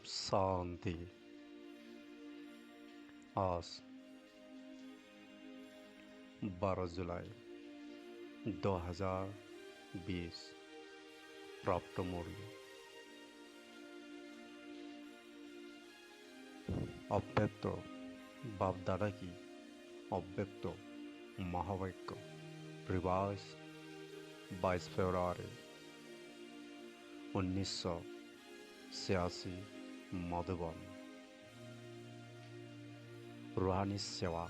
शांति। आज 12 जुलाई 2020। प्राप्त मूल्य अव्यक्त बाप दादा की अव्यक्त महावाक्य। रिवाज 22 फरवरी 1986 मधुबन। रूहानी सेवा,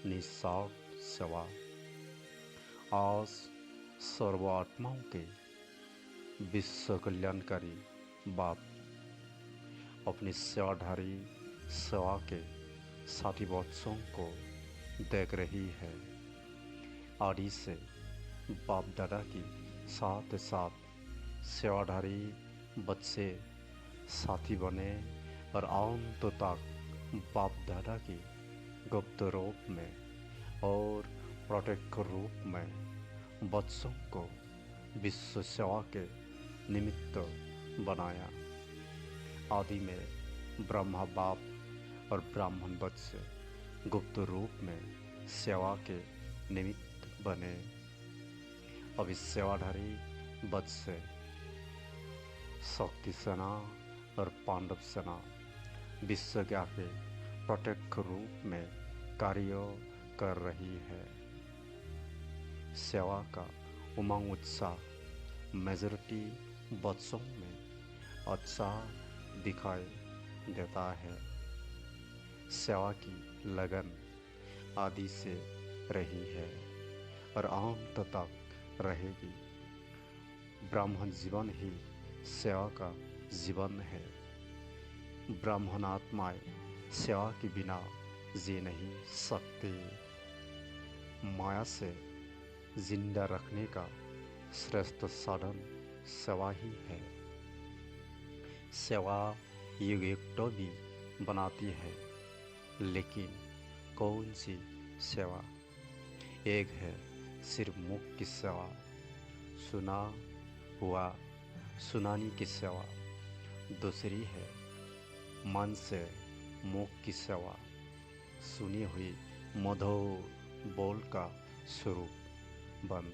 निस्वार्थ सेवा। आज सर्व आत्माओं के विश्व कल्याणकारी बाप अपनी सेवाधारी सेवा के साथी बच्चों को देख रही है। आदि से बाप दादा की साथ साथ सेवाधारी बच्चे साथी बने और अंत तक बाप दादा की गुप्त रूप में और प्रत्यक्ष रूप में बच्चों को विश्व सेवा के निमित्त बनाया। आदि में ब्रह्मा बाप और ब्राह्मण बच्चे गुप्त रूप में सेवा के निमित्त बने। अब इस सेवाधारी बच्चे शक्ति सेना और पांडव सेना विश्व के आगे प्रत्यक्ष रूप में कार्य कर रही है। सेवा का उमंग उत्साह मेजॉरिटी बच्चों में अच्छा दिखाई देता है। सेवा की लगन आदि से रही है और अंत तक रहेगी। ब्राह्मण जीवन ही सेवा का जीवन है। ब्राह्मण आत्माएं सेवा के बिना जी नहीं सकते। माया से जिंदा रखने का श्रेष्ठ साधन सेवा ही है। सेवा युग युक्त भी बनाती है, लेकिन कौन सी सेवा? एक है सिर्फ मुख की सेवा, सुना हुआ सुनानी की सेवा। दूसरी है मन से मुख की सेवा, सुनी हुई मधुर बोल का स्वरूप बन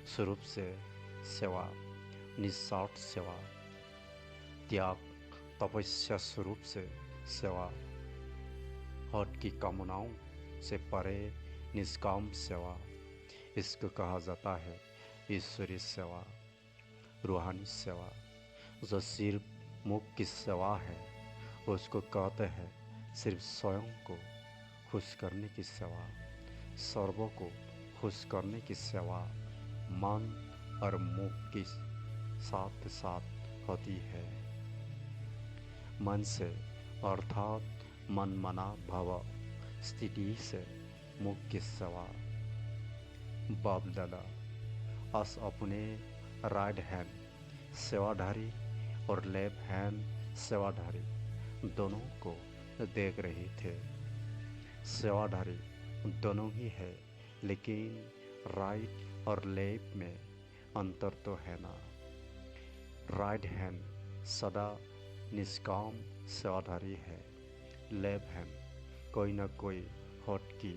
स्वरूप से सेवा, निस्वार्थ सेवा। त्याग तपस्या स्वरूप से सेवा, हट की कामनाओं से परे निष्काम सेवा। इसको कहा जाता है ईश्वरीय सेवा, रूहानी सेवा। जो सिर्फ मुख की सेवा है उसको कहते हैं सिर्फ स्वयं को खुश करने की सेवा। सर्वों को खुश करने की सेवा मन और मुख के साथ साथ होती है। मन से अर्थात मन मना भव स्थिति से मुख की सेवा। बाप दादा आज अपने राइट हैंड सेवाधारी और लेफ्ट हैंड सेवाधारी दोनों को देख रहे थे। सेवाधारी दोनों ही है, लेकिन राइट और लेफ्ट में अंतर तो है ना। राइट हैंड सदा निष्काम सेवाधारी है। लेफ्ट हैंड कोई न कोई हट की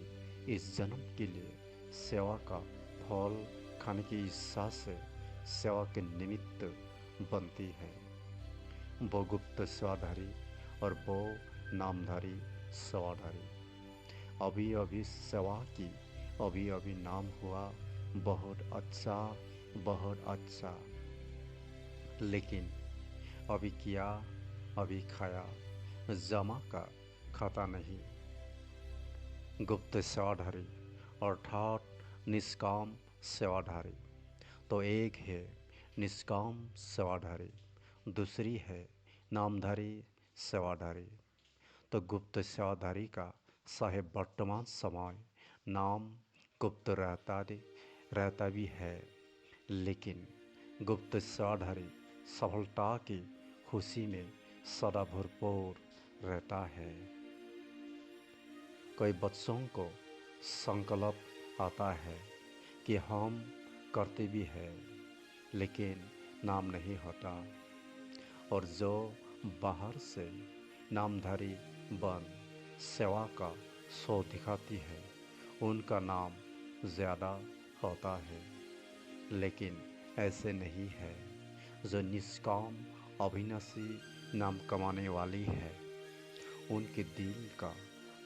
इस जन्म के लिए सेवा का फल खाने की इच्छा से सेवा के निमित्त बनती है। वो गुप्त सेवाधारी और वो नामधारी सेवाधारी। अभी अभी सेवा की, अभी अभी नाम हुआ, बहुत अच्छा बहुत अच्छा। लेकिन अभी किया, अभी खाया, जमा का खाता नहीं। गुप्त सेवाधारी अर्थात निष्काम सेवाधारी तो एक है निष्काम सेवाधारी, दूसरी है नामधारी सेवाधारी। तो गुप्त सेवाधारी का चाहे वर्तमान समय नाम गुप्त रहता भी है, लेकिन गुप्त सेवाधारी सफलता की खुशी में सदा भरपूर रहता है। कई बच्चों को संकल्प आता है कि हम करते भी हैं, लेकिन नाम नहीं होता। और जो बाहर से नामधारी बन सेवा का शो दिखाती है, उनका नाम ज़्यादा होता है। लेकिन ऐसे नहीं है। जो निष्काम अविनाशी नाम कमाने वाली है, उनके दिल का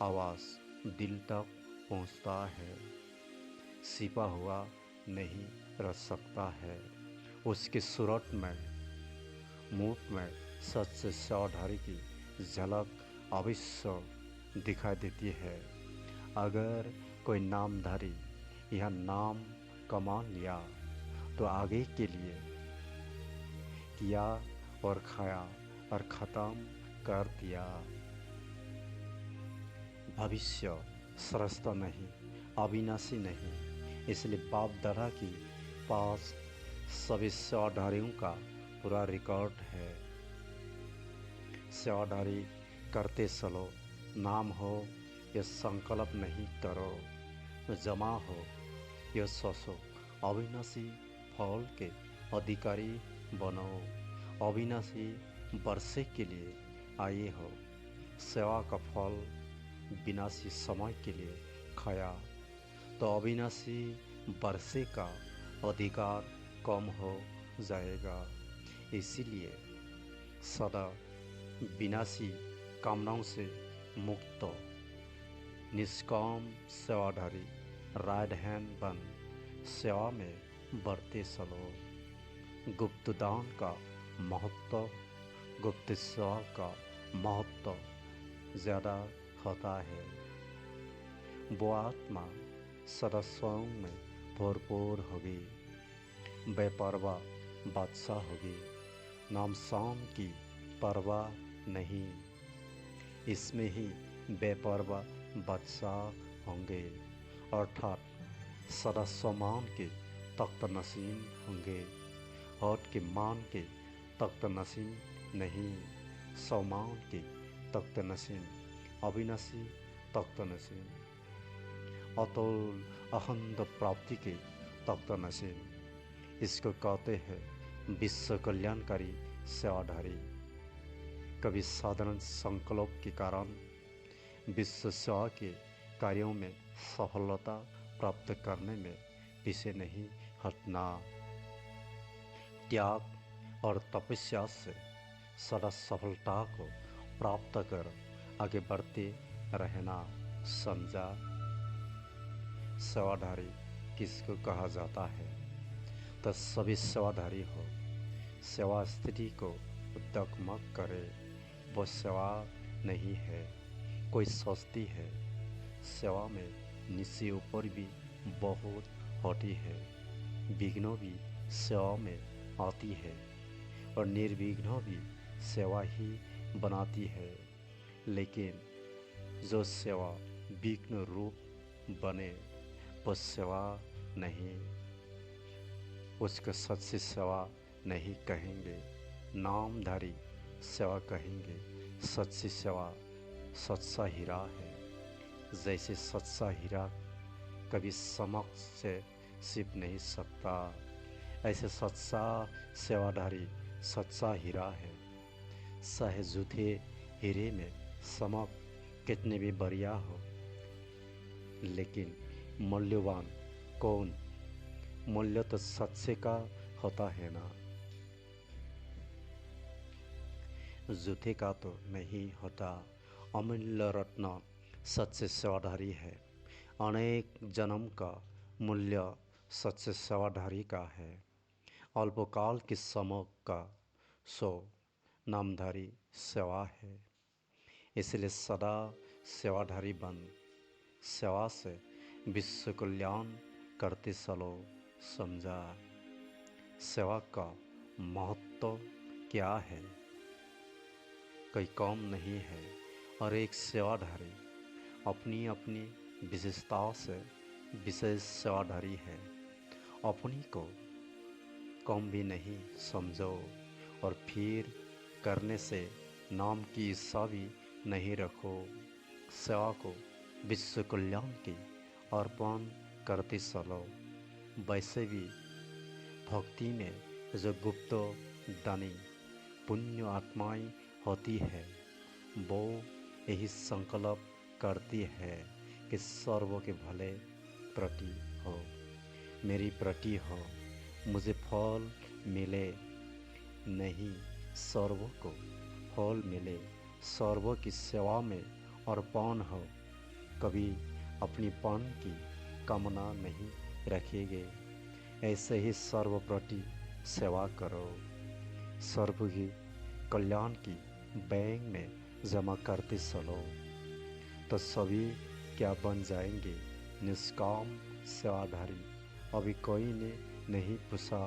आवाज़ दिल तक पहुंचता है, छिपा हुआ नहीं रह सकता है। उसकी सूरत में, मुख में सच से सावधानी की झलक अवश्य दिखाई देती है। अगर कोई नामधारी यह नाम कमा लिया तो आगे के लिए किया और खाया और ख़त्म कर दिया। भविष्य श्रेष्ठ नहीं, अविनाशी नहीं। इसलिए बाप दादा की पास सभी सेवाधारियों का पूरा रिकॉर्ड है। सेवाधारी करते चलो, नाम हो यह संकल्प नहीं करो, जमा हो यह सोचो। अविनाशी फल के अधिकारी बनो। अविनाशी वर्षे के लिए आए हो, सेवा का फल विनाशी समय के लिए खाया तो अविनाशी वर्षे का अधिकार कम हो जाएगा। इसीलिए सदा विनाशी कामनाओं से मुक्त निष्काम सेवाधारी राइट हैंड बन सेवा में बढ़ते चलो। गुप्त दान का महत्व, गुप्त सेवा का महत्व ज़्यादा होता है। वो आत्मा सदा स्वयं में भरपूर होगी, बेपरवाह बादशाह होगी, नाम शाम की परवाह नहीं। इसमें ही बेपरवाह बादशाह होंगे, अर्थात सदा सम्मान के तख्त नशीन होंगे। होठ के मान के तख्त नशीन नहीं, सम्मान के तख्त नशीन, अविनाशी तख्त नशीन, अतुल अखंड प्राप्ति के तख्त नशीन। इसको कहते हैं विश्व कल्याणकारी सेवाधारी। कभी साधारण संकल्प के कारण विश्व सेवा के कार्यों में सफलता प्राप्त करने में पीछे नहीं हटना। त्याग और तपस्या से सदा सफलता को प्राप्त कर आगे बढ़ते रहना। समझा? सेवाधारी किसको कहा जाता है? तो सभी सेवाधारी हो। सेवा स्थिति को उद्योग मत करे, वो सेवा नहीं है। कोई सोचती है सेवा में नीचे ऊपर भी बहुत होती है, विघ्नों भी सेवा में आती है और निर्विघ्नों भी सेवा ही बनाती है। लेकिन जो सेवा विघ्न रूप बने वो सेवा नहीं, उसको सच्ची सेवा नहीं कहेंगे, नामधारी सेवा कहेंगे। सच्ची सेवा सच्चा हीरा है। जैसे सच्चा हीरा कभी चमक से छिप नहीं सकता, ऐसे सच्चा सेवाधारी सच्चा हीरा है। चाहे झूठे हीरे में चमक कितने भी बढ़िया हो, लेकिन मूल्यवान कौन? मूल्य तो सच्चे का होता है ना, झूठे का तो नहीं होता। अमूल्य रत्न सच्चे सेवाधारी है। अनेक जन्म का मूल्य सच्चे सेवाधारी का है। अल्पकाल की समक का सो नामधारी सेवा है। इसलिए सदा सेवाधारी बन सेवा से विश्व कल्याण करते चलो। समझा? सेवा का महत्व क्या है? कोई कम नहीं है और एक सेवाधारी अपनी अपनी विशेषताओं से विशेष सेवाधारी है। अपनी को कम भी नहीं समझो और फिर करने से नाम की इच्छा भी नहीं रखो। सेवा को विश्व कल्याण की अर्पण करते चलो। वैसे भी भक्ति में जो गुप्त दानी पुण्य आत्माएं होती है वो यही संकल्प करती है कि सर्व के भले प्रति हो, मेरी प्रति हो, मुझे फल मिले नहीं, सर्व को फल मिले, सर्व की सेवा में अर्पण हो, कभी अपनी पन की कामना नहीं रखेंगे। ऐसे ही सर्व प्रति सेवा करो, सर्व की कल्याण की बैंक में जमा करते चलो, तो सभी क्या बन जाएंगे निष्काम सेवाधारी। अभी कोई ने नहीं पूछा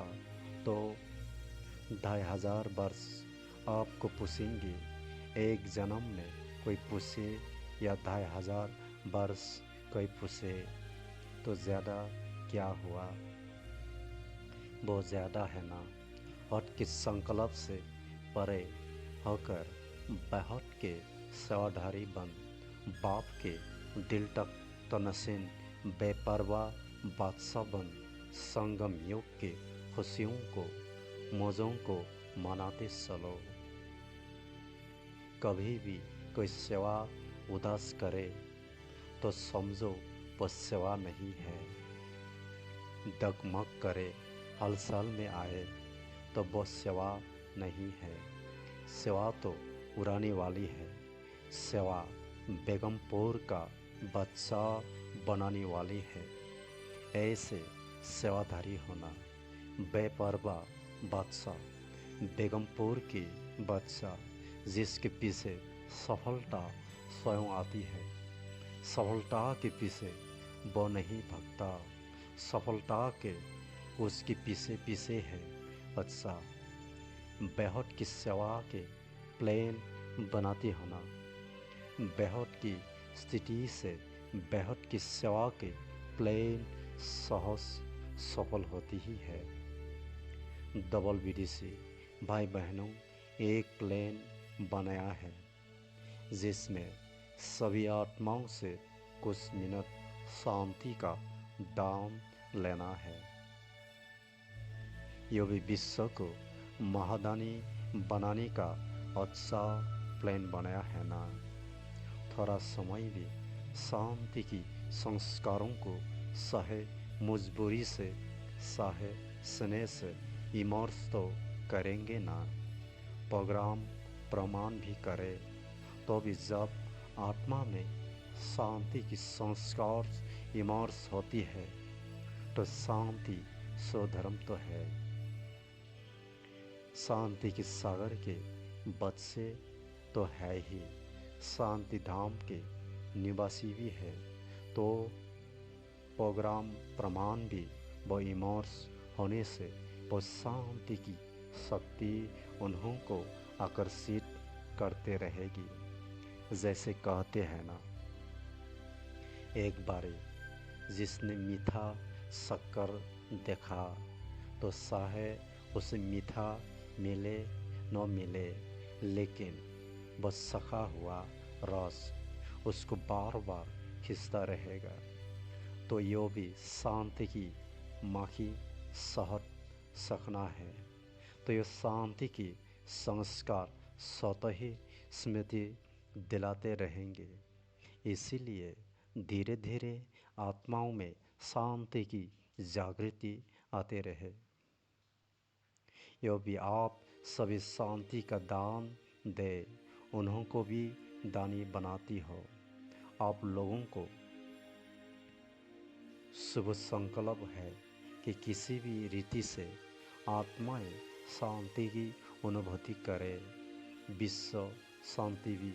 तो 2500 वर्ष आपको पूछेंगे। एक जन्म में कोई पूछे या 2500 वर्ष कोई पूछे तो ज़्यादा क्या हुआ, बहुत ज़्यादा है ना। हट के संकल्प से परे होकर बहुत के सेवाधारी बन, बाप के दिल तक तनसीन बेपरवाह बादशाह बन, संगम युग के खुशियों को मौजों को मनाते चलो। कभी भी कोई सेवा उदास करे तो समझो वो सेवा नहीं है। डगमग करे हलचल में आए तो वो सेवा नहीं है। सेवा तो उड़ाने वाली है, सेवा बेगमपुर का बच्चा बनाने वाली है। ऐसे सेवाधारी होना, बेपरवाह बादशाह बेगमपुर की बच्चा जिसके पीछे सफलता स्वयं आती है। सफलता के पीछे वो नहीं भागता, सफलता के उसके पीछे पीछे है। अच्छा, बेहद की सेवा के प्लान बनाते होना, बेहद की स्थिति से बेहद की सेवा के प्लान सहज सफल होती ही है। डबल विदेशी भाई बहनों एक प्लान बनाया है जिसमें सभी आत्माओं से कुछ मिनट शांति का दान लेना है। यह भी विश्व को महादानी बनाने का अच्छा प्लान बनाया है ना। थोड़ा समय भी शांति की संस्कारों को सहे मजबूरी से सहे स्नेह से इमर्स तो करेंगे ना। प्रोग्राम प्रमाण भी करे तो भी जब आत्मा में शांति की संस्कार इमर्स होती है तो शांति स्वधर्म तो है। शांति के सागर के बच्चे तो है ही, शांति धाम के निवासी भी है, तो प्रोग्राम प्रमाण भी वो इमर्स होने से वो शांति की शक्ति उन्हों को आकर्षित करते रहेगी। जैसे कहते हैं ना, एक बारी जिसने मीठा शक्कर देखा तो चाहे उसे मीठा मिले न मिले, लेकिन बस सखा हुआ रस उसको बार बार खिंचता रहेगा। तो यो भी शांति की माखी सहट सकना है, तो ये शांति की संस्कार स्वतः ही स्मृति दिलाते रहेंगे। इसीलिए धीरे धीरे आत्माओं में शांति की जागृति आते रहे। यो भी आप सभी शांति का दान दे, उन्हों को भी दानी बनाती हो। आप लोगों को शुभ संकल्प है कि किसी भी रीति से आत्माएं शांति की अनुभूति करे। विश्व शांति भी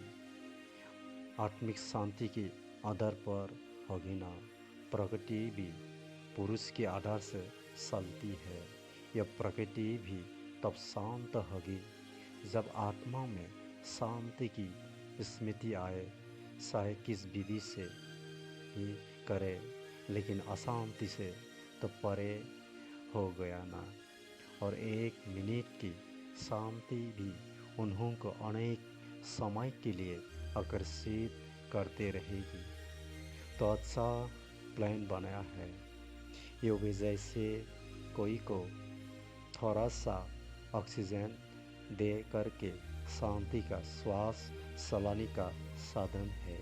आत्मिक शांति के आधार पर होगी ना। प्रकृति भी पुरुष के आधार से चलती है। यह प्रकृति भी तब शांत होगी जब आत्मा में शांति की स्मृति आए, चाहे किस विधि से ही करे, लेकिन अशांति से तो परे हो गया ना। और एक मिनट की शांति भी उन्हों को अनेक समय के लिए आकर्षित करते रहेगी। तो अच्छा प्लान बनाया है। ये भी जैसे कोई को थोड़ा सा ऑक्सीजन दे करके शांति का श्वास चलाने का साधन है।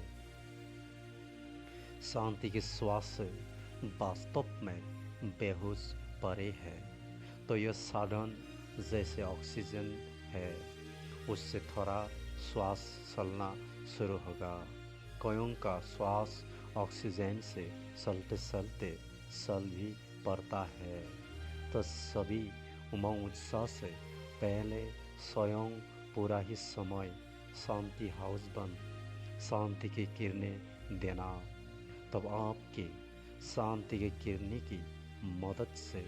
शांति के श्वास से वास्तव में बेहोश परे है। तो यह साधन जैसे ऑक्सीजन है, उससे थोड़ा श्वास चलना शुरू होगा। कईयों का श्वास ऑक्सीजन से चलते चलते चल भी पड़ता है। तो सभी उमंग उत्साह से पहले स्वयं पूरा ही समय शांति हाउस बन शांति की किरणें देना। तब आपके शांति की किरणें की मदद से,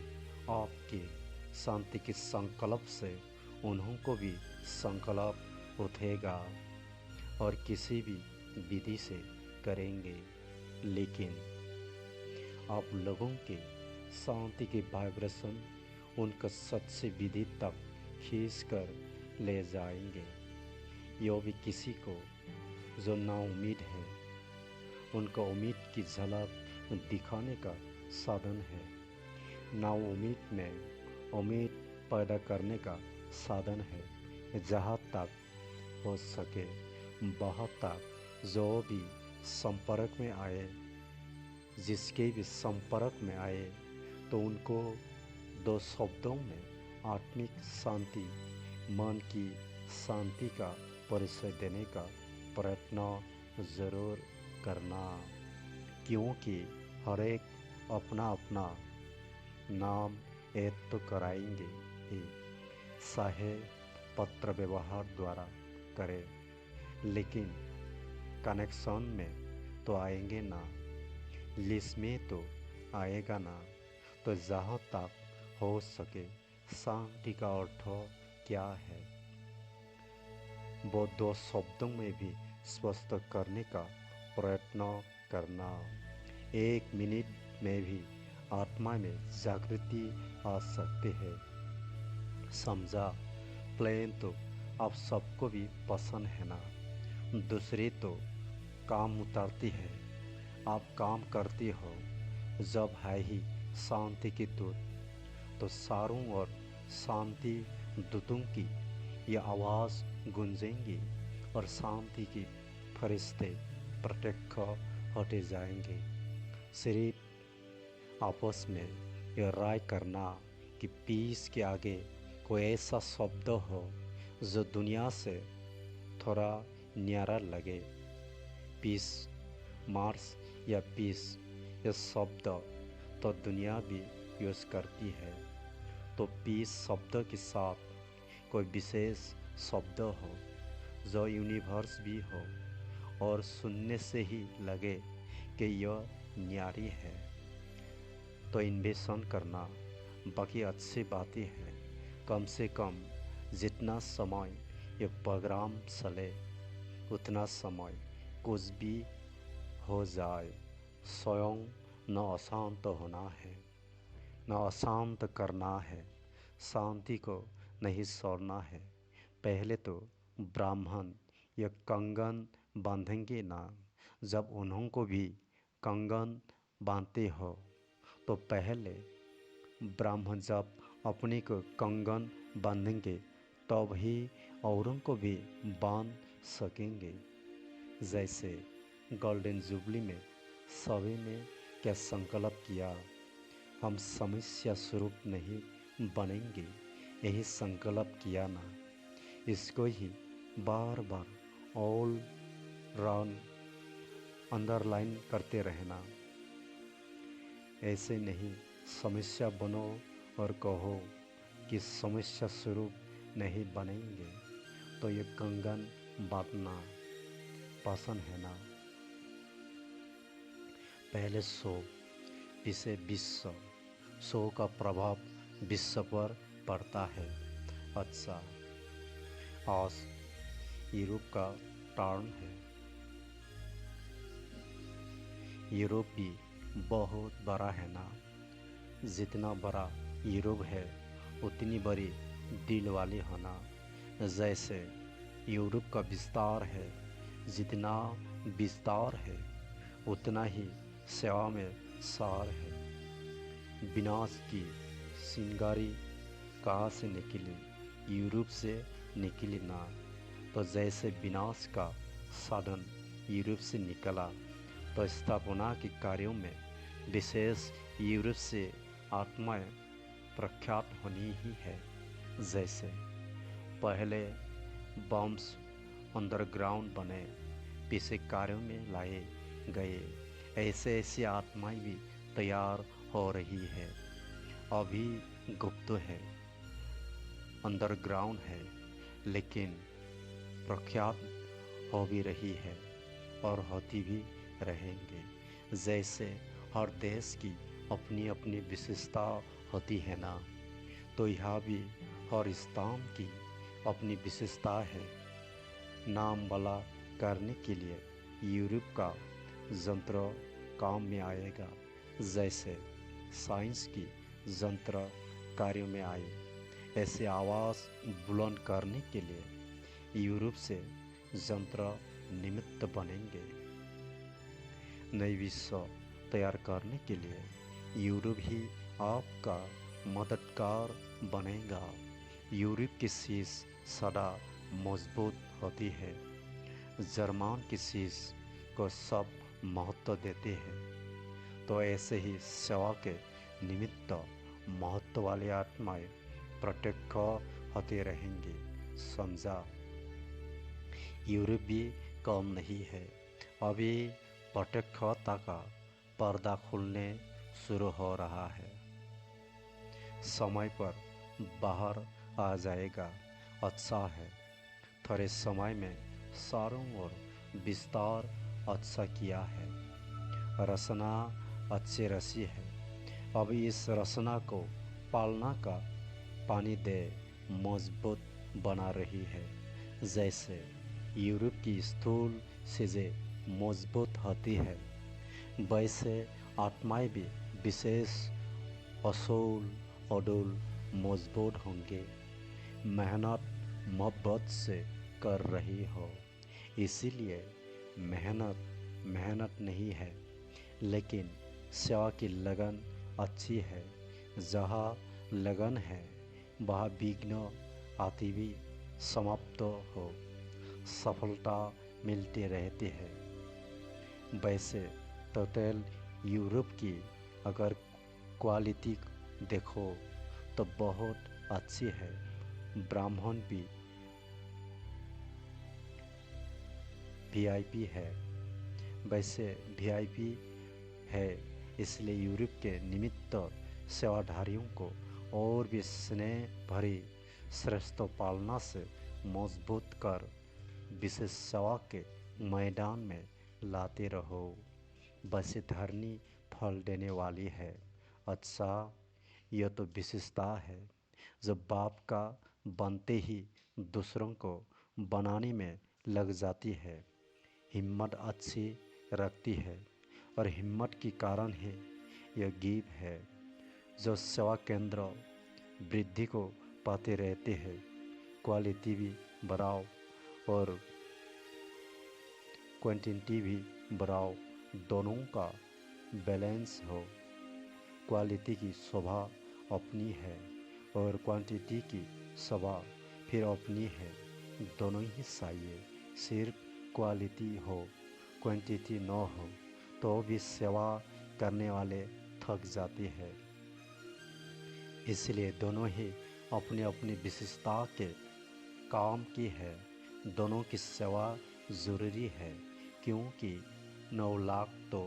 आपके शांति के संकल्प से उन्हों को भी संकल्प उठेगा और किसी भी विधि से करेंगे। लेकिन आप लोगों के शांति के वाइब्रेशन उनका सच्ची विधि तक खींच कर ले जाएंगे। यह भी किसी को जो नाउम्मीद है उनको उम्मीद की झलक दिखाने का साधन है। नाउम्मीद में उम्मीद पैदा करने का साधन है। जहाँ तक हो सके वहाँ तक जो भी संपर्क में आए, जिसके भी संपर्क में आए, तो उनको दो शब्दों में आत्मिक शांति, मन की शांति का परिचय देने का प्रयत्न ज़रूर करना। क्योंकि हर एक अपना अपना नाम ऐड तो कराएंगे ही, चाहे पत्र व्यवहार द्वारा करें, लेकिन कनेक्शन में तो आएंगे ना, लिस्ट में तो आएगा ना। तो जहाँ तक हो सके शांति का अर्थ क्या है वो दो शब्दों में भी स्पष्ट करने का प्रयत्न करना। 1 मिनट में भी आत्मा में जागृति आ सकती है। समझा, प्लेन तो आप सबको भी पसंद है ना। दूसरी तो काम उतारती है, आप काम करती हो। जब है ही शांति की दूत, तो चारों ओर शांति दूतों की ये आवाज़ गूंजेंगी और शांति की फरिश्ते प्रत्यक्ष होते जाएंगे। सिर्फ आपस में यह राय करना कि पीस के आगे कोई ऐसा शब्द हो जो दुनिया से थोड़ा न्यारा लगे। पीस, मार्स या पीस यह शब्द तो दुनिया भी यूज़ करती है। तो पीस शब्द के साथ कोई विशेष शब्द हो जो यूनिवर्स भी हो और सुनने से ही लगे कि यह न्यारी है, तो इन्वेशन करना बाकी अच्छी बातें हैं। कम से कम जितना समय ये प्रोग्राम चले उतना समय कुछ भी हो जाए, स्वयं न अशांत होना है, न अशांत करना है, शांति को नहीं छोड़ना है। पहले तो ब्राह्मण ये कंगन बांधेंगे ना। जब उन्हों को भी कंगन बांधते हो तो पहले ब्राह्मण जब अपने को कंगन बांधेंगे तब ही औरों को भी बांध सकेंगे। जैसे गोल्डन जुबली में सभी ने क्या संकल्प किया, हम समस्या स्वरूप नहीं बनेंगे, यही संकल्प किया ना। इसको ही बार बार ऑल राउंड अंडरलाइन करते रहना। ऐसे नहीं समस्या बनो और कहो कि समस्या स्वरूप नहीं बनेंगे। तो ये कंगन बांधना पसंद है ना। पहले 100 पीछे 200, 100 का प्रभाव विश्व पर पड़ता है। अच्छा, आज यूरोप का टर्न है। यूरोप भी बहुत बड़ा है ना। जितना बड़ा यूरोप है उतनी बड़ी दिल वाली होना। जैसे यूरोप का विस्तार है, जितना विस्तार है उतना ही सेवा में सार है। विनाश की चिंगारी कहाँ से निकली? यूरोप से निकली ना, तो जैसे विनाश का साधन यूरोप से निकला, तो स्थापना के कार्यों में विशेष यूरोप से आत्माएं प्रख्यात होनी ही है। जैसे पहले बम्स अंडरग्राउंड बने, पीछे कार्यों में लाए गए, ऐसे ऐसी आत्माएं भी तैयार हो रही है। अभी गुप्त है, अंडरग्राउंड है, लेकिन प्रख्यात हो भी रही है और होती भी रहेंगे। जैसे हर देश की अपनी अपनी विशेषता होती है ना, तो यहाँ भी हर स्थान की अपनी विशेषता है। नाम वाला करने के लिए यूरोप का यंत्र काम में आएगा, जैसे साइंस की यंत्र कार्यों में आई, ऐसे आवाज़ बुलंद करने के लिए यूरोप से यंत्र निमित्त बनेंगे। नई विश्व तैयार करने के लिए यूरोप ही आपका मददगार बनेगा। यूरोप की शीश सदा मजबूत होती है, जर्मन की शीश को सब महत्व देते हैं। तो ऐसे ही सेवा के निमित्त महत्व वाली आत्माएं प्रत्यक्ष होते रहेंगे। समझा? यूरोप भी कम नहीं है। अभी प्रत्यक्षता का पर्दा खुलने शुरू हो रहा है, समय पर बाहर आ जाएगा। अच्छा है, थोड़े समय में सारों और विस्तार अच्छा किया है। रचना अच्छी रसी है, अब इस रचना को पालना का पानी दे मजबूत बना रही है। जैसे यूरोप की स्थूल चीज़ें मजबूत होती है, वैसे आत्माएं भी विशेष असूल अडूल मजबूत होंगे। मेहनत मोहब्बत से कर रही हो, इसीलिए मेहनत नहीं है, लेकिन सेवा की लगन अच्छी है। जहाँ लगन है वहाँ विघ्न आती भी समाप्त हो, सफलता मिलती रहती है। वैसे टोटल यूरोप की अगर क्वालिटी देखो तो बहुत अच्छी है। ब्राह्मण भी वीआईपी है, वैसे वीआईपी है, इसलिए यूरोप के निमित्त सेवाधारियों को और भी स्नेह भरी श्रेष्ठ पालना से मजबूत कर विशेष सेवा के मैदान में लाते रहो। वैसे धरनी फल देने वाली है। अच्छा, यह तो विशेषता है जो बाप का बनते ही दूसरों को बनाने में लग जाती है। हिम्मत अच्छी रखती है और हिम्मत के कारण ही यह गीत है। जो सेवा केंद्र वृद्धि को पाते रहते हैं, क्वालिटी भी बढ़ाओ और क्वांटिटी भी बढ़ाओ, दोनों का बैलेंस हो। क्वालिटी की शोभा अपनी है और क्वांटिटी की शोभा फिर अपनी है, दोनों ही चाहिए। सिर्फ क्वालिटी हो, क्वांटिटी न हो तो भी सेवा करने वाले थक जाते हैं। इसलिए दोनों ही अपनी अपनी विशेषता के काम की है। दोनों की सेवा ज़रूरी है, क्योंकि 9 लाख तो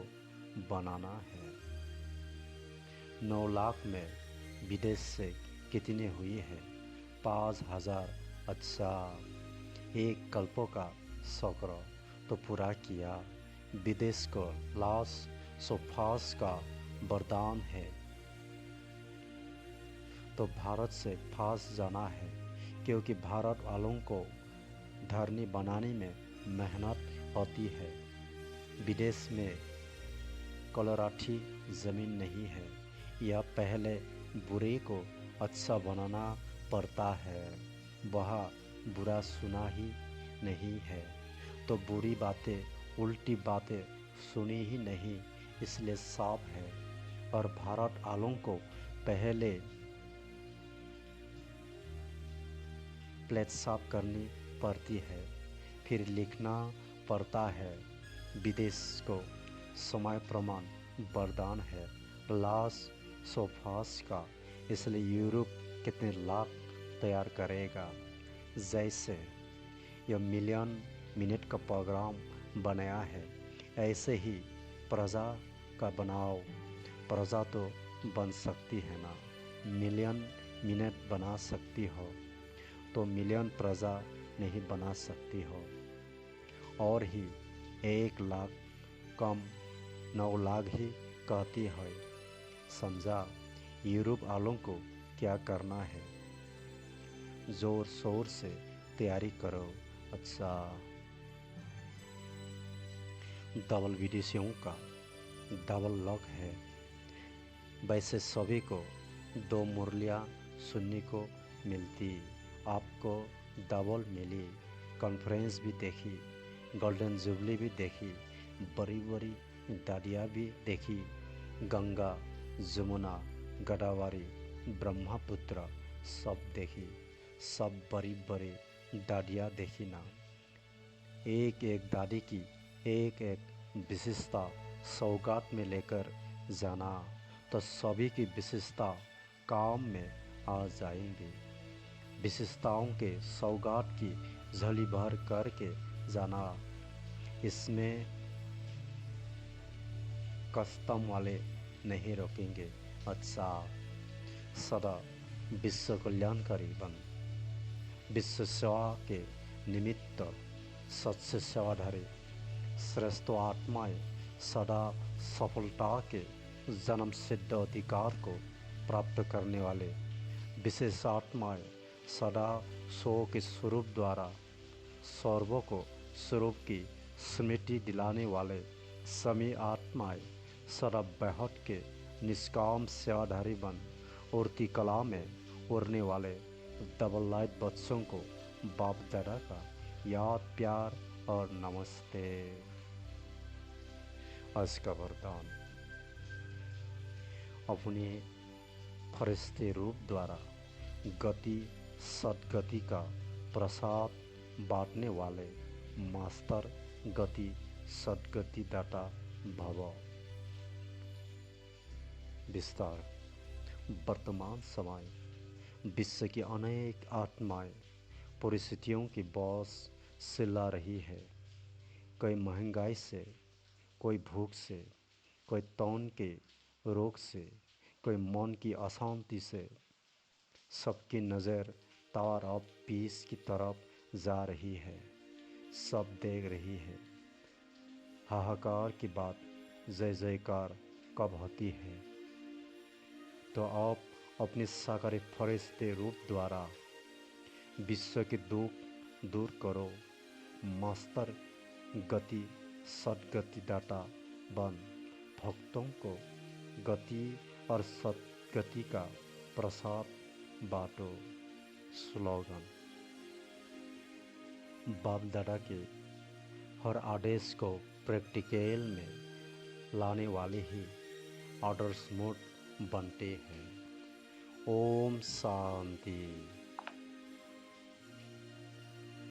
बनाना है। 9 लाख में विदेश से कितने हुई है? 5,000। अच्छा, एक कल्पों का शक्र तो पूरा किया। विदेश को लाश सोफास का वरदान है, तो भारत से फांस जाना है, क्योंकि भारत वालों को धरनी बनाने में मेहनत होती है। विदेश में कलराठी ज़मीन नहीं है, यह पहले बुरे को अच्छा बनाना पड़ता है। वह बुरा सुना ही नहीं है, तो बुरी बातें उल्टी बातें सुनी ही नहीं, इसलिए साफ है। और भारत वालों को प्लेट साफ करनी पड़ती है, फिर लिखना पड़ता है। विदेश को समय प्रमाण वरदान है, लाश सोफास का, इसलिए यूरोप कितने लाख तैयार करेगा। जैसे यह मिलियन मिनट का प्रोग्राम बनाया है, ऐसे ही प्रजा का बनाओ। प्रजा तो बन सकती है ना, मिलियन मिनट बना सकती हो तो मिलियन प्रजा नहीं बना सकती हो। और ही 1 लाख कम 9 लाख ही कहती है। समझा? यूरोप वालों को क्या करना है, जोर शोर से तैयारी करो। अच्छा, डबल विदेशियों का डबल लॉक है। वैसे सभी को 2 मुरलियाँ सुनने को मिलती, आपको डबल मिली। कॉन्फ्रेंस भी देखी, गोल्डन जुबली भी देखी, बड़ी बड़ी दादियाँ भी देखी, गंगा जमुना गोदावरी ब्रह्मपुत्र सब देखी, सब बड़ी बड़ी दादियाँ देखी ना। एक एक दादी की एक एक विशेषता सौगात में लेकर जाना, तो सभी की विशेषता काम में आ जाएंगी। विशेषताओं के सौगात की झोली भर करके जाना, इसमें कस्टम वाले नहीं रोकेंगे। अच्छा, सदा विश्व कल्याणकारी बन, विश्व सेवा के निमित्त सच्चे सेवाधारी श्रेष्ठ आत्माएं सदा सफलता के जन्म सिद्ध अधिकार को प्राप्त करने वाले विशेष आत्माएं सदा सो के स्वरूप द्वारा सर्वों को स्वरूप की स्मृति दिलाने वाले समी आत्माएं सदा बैहट के निष्काम सेवाधारी बन उड़ती कला में उड़ने वाले डबल लाइट बच्चों को बाप दादा का याद प्यार और नमस्ते। आज का वरदान, अपने फरिश्ते रूप द्वारा गति सद्गति का प्रसाद बांटने वाले मास्टर गति सद्गति दाता भव। विस्तार, वर्तमान समय विश्व की अनेक आत्माएं परिस्थितियों की बॉस चिल्ला रही है। कोई महंगाई से, कोई भूख से, कोई तौन के रोग से, कोई मन की अशांति से। सबकी नज़र तार ऑफ पीस की तरफ जा रही है, सब देख रही है। हाहाकार की बात जय जयकार कब होती है, तो आप अपने साकारी फरिश्ते रूप द्वारा विश्व के दुख दूर करो। मास्टर गति सद्गति दाता बन भक्तों को गति और सद्गति का प्रसाद बांटो। स्लोगन, बाप दादा के हर आदेश को प्रैक्टिकल में लाने वाले ही आदर्श मोड बनते हैं। ओम शांति।